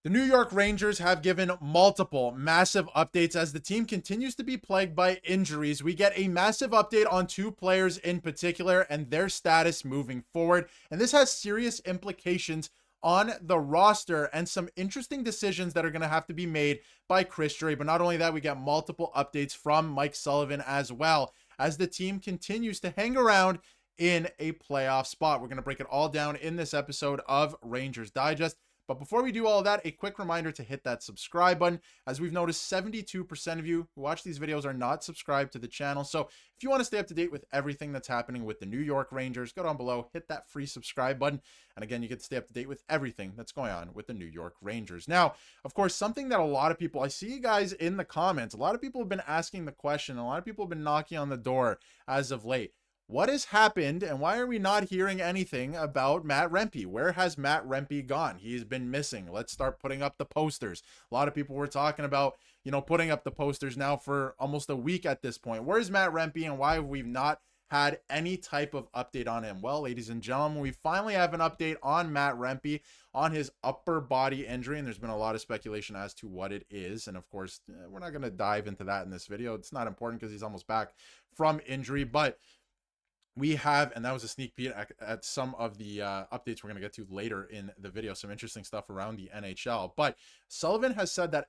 The New York Rangers have given multiple massive updates as the team continues to be plagued by injuries. We get a massive update on two players in particular and their status moving forward. And this has serious implications on the roster and some interesting decisions that are going to have to be made by Chris Drury. But not only that, we get multiple updates from Mike Sullivan as well as the team continues to hang around in a playoff spot. We're going to break it all down in this episode of Rangers Digest. But before we do all of that, a quick reminder to hit that subscribe button. As we've noticed, 72% of you who watch these videos are not subscribed to the channel. So if you want to stay up to date with everything that's happening with the New York Rangers, go down below, hit that free subscribe button. And again, you get to stay up to date with everything that's going on with the New York Rangers. Now, of course, something that a lot of people, I see you guys in the comments, a lot of people have been asking the question, a lot of people have been knocking on the door as of late. What has happened and why are we not hearing anything about Matt Rempe? Where has Matt Rempe gone? He's been missing. Let's start putting up the posters. A lot of people were talking about, putting up the posters now for almost a week at this point. Where's Matt Rempe and why have we not had any type of update on him? Well, ladies and gentlemen, we finally have an update on Matt Rempe on his upper body injury, and there's been a lot of speculation as to what it is. And of course, we're not going to dive into that in this video. It's not important because he's almost back from injury, but we have, and that was a sneak peek at some of the updates we're going to get to later in the video, some interesting stuff around the NHL. But Sullivan has said that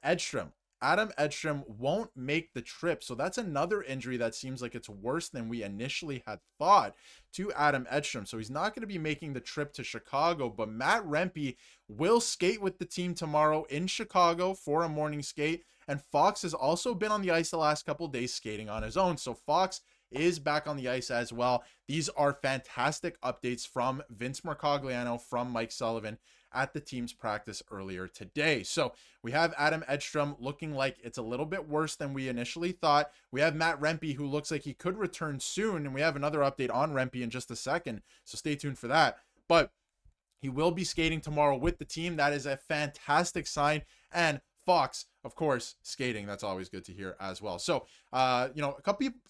Adam Edstrom won't make the trip. So that's another injury that seems like it's worse than we initially had thought to Adam Edstrom. So he's not going to be making the trip to Chicago, but Matt Rempe will skate with the team tomorrow in Chicago for a morning skate. And Fox has also been on the ice the last couple of days skating on his own. So Fox is back on the ice as well. These are fantastic updates from Vince Mercogliano, from Mike Sullivan at the team's practice earlier today. So we have Adam Edstrom looking like it's a little bit worse than we initially thought. We have Matt Rempe who looks like he could return soon. And we have another update on Rempe in just a second. So stay tuned for that. But he will be skating tomorrow with the team. That is a fantastic sign. And Fox, of course, skating. That's always good to hear as well. So, a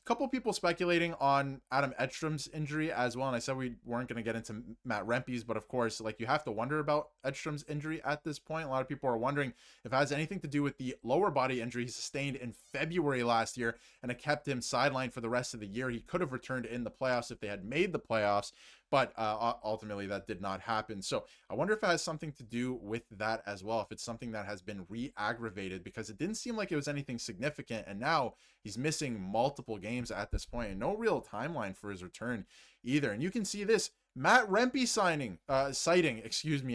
couple people speculating on Adam Edstrom's injury as well. And I said we weren't going to get into Matt Rempe's, but of course, you have to wonder about Edstrom's injury at this point. A lot of people are wondering if it has anything to do with the lower body injury he sustained in February last year, and it kept him sidelined for the rest of the year. He could have returned in the playoffs if they had made the playoffs, but ultimately that did not happen. So I wonder if it has something to do with that as well, if it's something that has been re-aggravated, because it didn't seem like it was anything significant, and now he's missing multiple games at this point and no real timeline for his return either. And you can see this Matt Rempe sighting,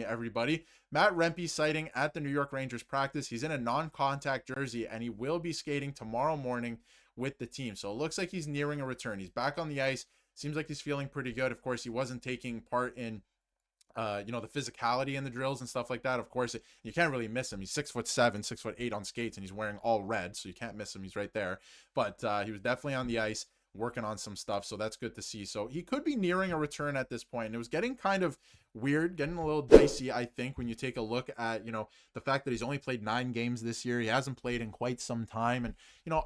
everybody. Matt Rempe sighting at the New York Rangers practice. He's in a non-contact jersey and he will be skating tomorrow morning with the team. So it looks like he's nearing a return. He's back on the ice. Seems like he's feeling pretty good. Of course, he wasn't taking part in the physicality in the drills and stuff like that. Of course, you can't really miss him. He's 6'7", 6'8" on skates, and he's wearing all red, so you can't miss him. He's right there. But he was definitely on the ice working on some stuff, so that's good to see. So he could be nearing a return at this point. And it was getting kind of weird, getting a little dicey, I think, when you take a look at, the fact that he's only played 9 games this year. He hasn't played in quite some time. And,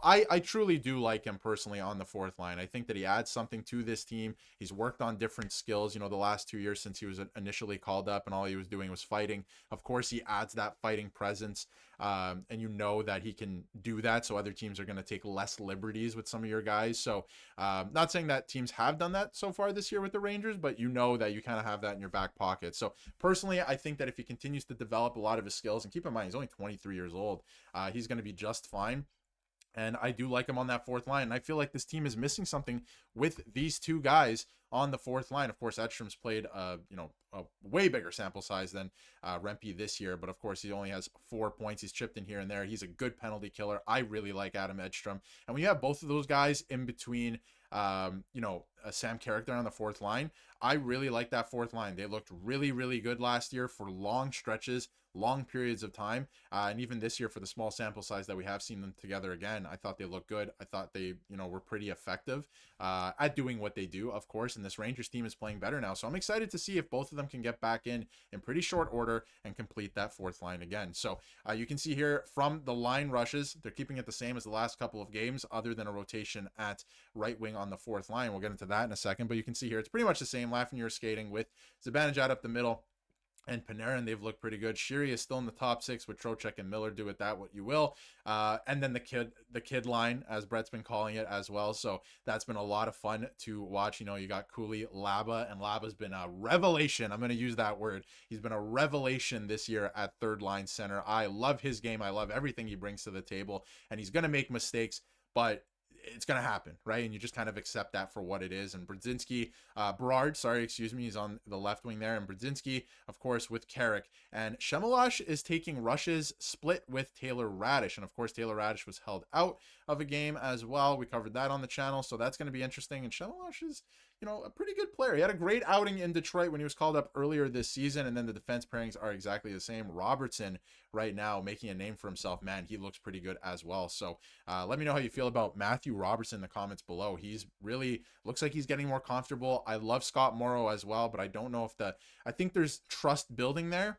I truly do like him personally on the fourth line. I think that he adds something to this team. He's worked on different skills, the last 2 years since he was initially called up and all he was doing was fighting. Of course, he adds that fighting presence. And that he can do that. So other teams are going to take less liberties with some of your guys. So not saying that teams have done that so far this year with the Rangers, but that you kind of have that in your back pocket. So personally, I think that if he continues to develop a lot of his skills, and keep in mind, he's only 23 years old, he's going to be just fine. And I do like him on that fourth line. And I feel like this team is missing something with these two guys on the fourth line. Of course, Edstrom's played, a way bigger sample size than Rempe this year. But of course, he only has 4 points. He's chipped in here and there. He's a good penalty killer. I really like Adam Edstrom. And when you have both of those guys in between, a Sam Character on the fourth line, I really like that fourth line. They looked really, really good last year for long stretches, long periods of time. And even this year, for the small sample size that we have seen them together again, I thought they looked good. I thought they, were pretty effective at doing what they do, of course. And this Rangers team is playing better now. So I'm excited to see if both of them can get back in pretty short order and complete that fourth line again. So you can see here from the line rushes, they're keeping it the same as the last couple of games, other than a rotation at right wing on the fourth line. We'll get into that in a second. But you can see here, it's pretty much the same. Lafreniere skating with Zibanejad up the middle. and Panarin, they've looked pretty good. Sheary is still in the top six with Trocheck and Miller. Do with that what you will. And then the kid line, as Brett's been calling it as well. So that's been a lot of fun to watch. You know, you got Cooley, Laba, and Laba's been a revelation. I'm going to use that word. He's been a revelation this year at third line center. I love his game. I love everything he brings to the table, and he's going to make mistakes, but it's going to happen, right? And you just kind of accept that for what it is. And Berard, he's on the left wing there. And Brodzinski, of course, with Carrick. And Shemalash is taking Rush's split with Taylor Radish. And of course, Taylor Radish was held out of a game as well. We covered that on the channel, so that's going to be interesting. And Shemalash is, you know, a pretty good player. He had a great outing in Detroit when he was called up earlier this season. And then the defense pairings are exactly the same. Robertson right now making a name for himself. Man, he looks pretty good as well. So let me know how you feel about Matthew Robertson in the comments below. He's really looks like he's getting more comfortable. I love Scott Morrow as well, but I don't know if I think there's trust building there,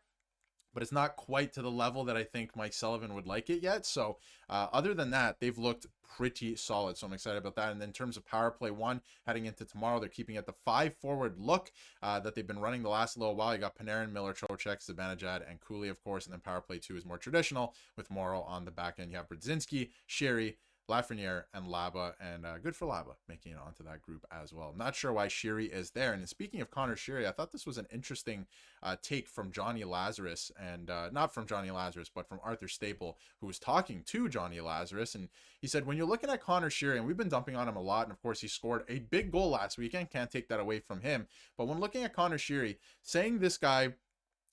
but it's not quite to the level that I think Mike Sullivan would like it yet. So other than that, they've looked pretty solid. So I'm excited about that. And then in terms of power play one, heading into tomorrow, they're keeping it the 5-forward look that they've been running the last little while. You got Panarin, Miller, Trocheck, Zibanejad, and Cooley, of course. And then power play two is more traditional with Morrow on the back end. You have Brodzinski, Sheary, Lafreniere, and Laba, and good for Laba making it onto that group as well. I'm not sure why Sheary is there. And speaking of Conor Sheary, I thought this was an interesting take from Johnny Lazarus, and not from Johnny Lazarus, but from Arthur Staple, who was talking to Johnny Lazarus. And he said, when you're looking at Conor Sheary, and we've been dumping on him a lot, and of course he scored a big goal last weekend, can't take that away from him. But when looking at Conor Sheary, saying this guy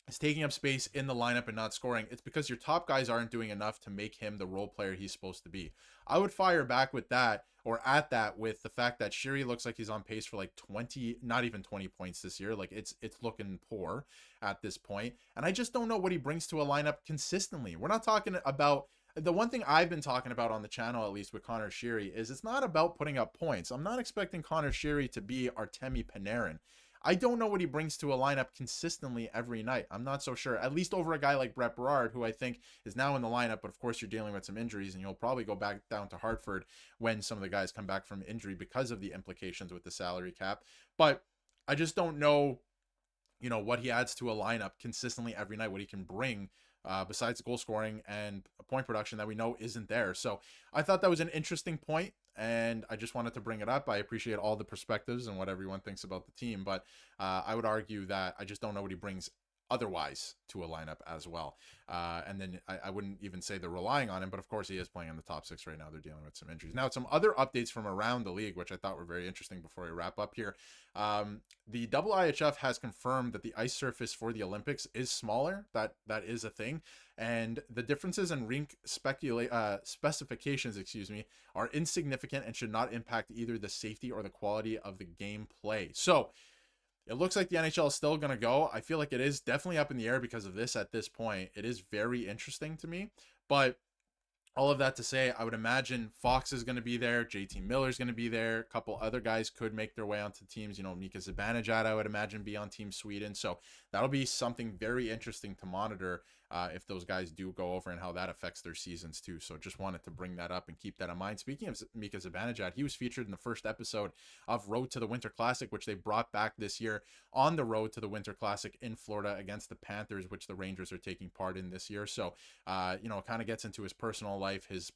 is taking up space in the lineup and not scoring, it's because your top guys aren't doing enough to make him the role player he's supposed to be. I would fire back with that, or at that, with the fact that Sheary looks like he's on pace for like 20, not even 20 points this year. Like it's looking poor at this point. And I just don't know what he brings to a lineup consistently. We're not talking about, the one thing I've been talking about on the channel, at least with Conor Sheary, is it's not about putting up points. I'm not expecting Conor Sheary to be Artemi Panarin. I don't know what he brings to a lineup consistently every night. I'm not so sure, at least over a guy like Brett Berard, who I think is now in the lineup, but of course you're dealing with some injuries, and you'll probably go back down to Hartford when some of the guys come back from injury because of the implications with the salary cap. But I just don't know, you know, what he adds to a lineup consistently every night, what he can bring besides goal scoring and point production that we know isn't there. So I thought that was an interesting point, and I just wanted to bring it up. I appreciate all the perspectives and what everyone thinks about the team, but I would argue that I just don't know what he brings otherwise to a lineup as well. And then I wouldn't even say they're relying on him, but of course he is playing in the top six right now. They're dealing with some injuries. Now, some other updates from around the league, which I thought were very interesting before we wrap up here. The IIHF has confirmed that the ice surface for the Olympics is smaller. That is a thing. And the differences in rink specifications, are insignificant and should not impact either the safety or the quality of the game play. So it looks like the NHL is still going to go. I feel like it is definitely up in the air because of this at this point. It is very interesting to me. But all of that to say, I would imagine Fox is going to be there. JT Miller is going to be there. A couple other guys could make their way onto teams. You know, Mika Zibanejad, I would imagine, be on Team Sweden. So that'll be something very interesting to monitor if those guys do go over and how that affects their seasons too. So just wanted to bring that up and keep that in mind. Speaking of Mika Zibanejad, he was featured in the first episode of Road to the Winter Classic, which they brought back this year on the road to the Winter Classic in Florida against the Panthers, which the Rangers are taking part in this year. So, you know, it kind of gets into his personal life, his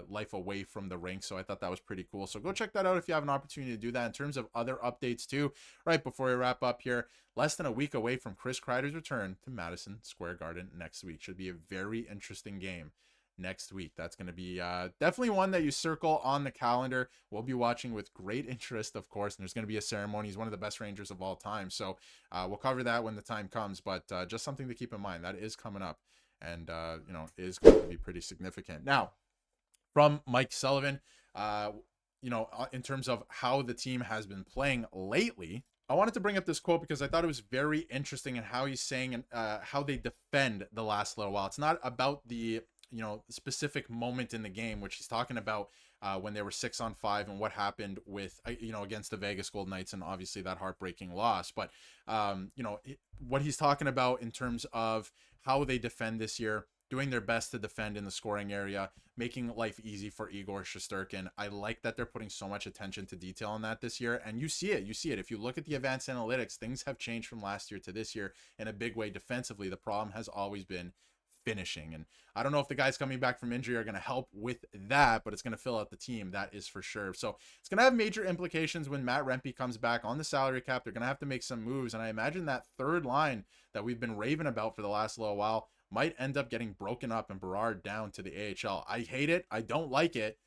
life away from the rink. So I thought that was pretty cool. So go check that out if you have an opportunity to do that. In terms of other updates too, right before we wrap up here, less than a week away from Chris Kreider's return to Madison Square Garden next week. Should be a very interesting game next week. That's going to be definitely one that you circle on the calendar. We'll be watching with great interest, of course, and there's going to be a ceremony. He's one of the best Rangers of all time. So we'll cover that when the time comes, but just something to keep in mind. That is coming up, and, you know, is going to be pretty significant. Now, from Mike Sullivan, you know, in terms of how the team has been playing lately, I wanted to bring up this quote because I thought it was very interesting in how he's saying and how they defend the last little while. It's not about the, you know, specific moment in the game, which he's talking about when they were 6-on-5 and what happened with, you know, against the Vegas Golden Knights and obviously that heartbreaking loss. But, you know, what he's talking about in terms of how they defend this year, doing their best to defend in the scoring area, making life easy for Igor Shesterkin. I like that they're putting so much attention to detail on that this year, and you see it. You see it. If you look at the advanced analytics, things have changed from last year to this year in a big way defensively. The problem has always been finishing, and I don't know if the guys coming back from injury are going to help with that, but it's going to fill out the team, that is for sure. So it's going to have major implications when Matt Rempe comes back on the salary cap. They're going to have to make some moves, and I imagine that third line that we've been raving about for the last little while might end up getting broken up and Berard down to the AHL. I hate it. I don't like it,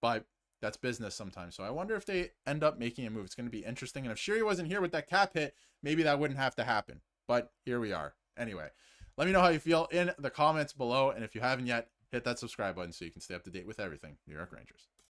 but that's business sometimes. So I wonder if they end up making a move. It's going to be interesting. And if Sheary wasn't here with that cap hit, maybe that wouldn't have to happen. But here we are. Anyway, let me know how you feel in the comments below. And if you haven't yet, hit that subscribe button so you can stay up to date with everything New York Rangers.